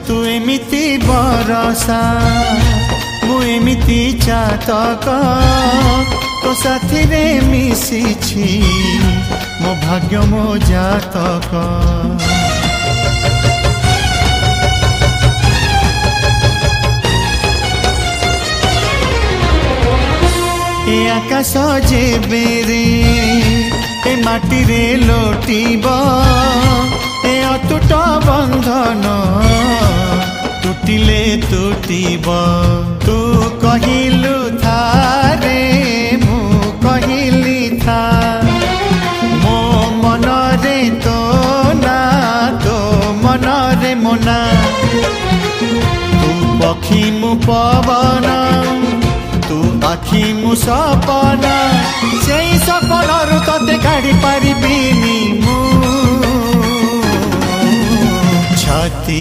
तू एमिति बरसा मु एमिति चातक तो साथी रे मिशिछि मो भाग्य मो जातक। ए आकाश जेबे रे ए माटी रे लोटिब ए अतुट बंधन टूटिले टूटिब। तू कहिलु था रे मु कहिली था मो मन रे तो ना तो मन रे मोना। तू पक्षी मु पवन तू आखि मु सपना से सपन तते काढ़ी पारिबिनी मु छाती।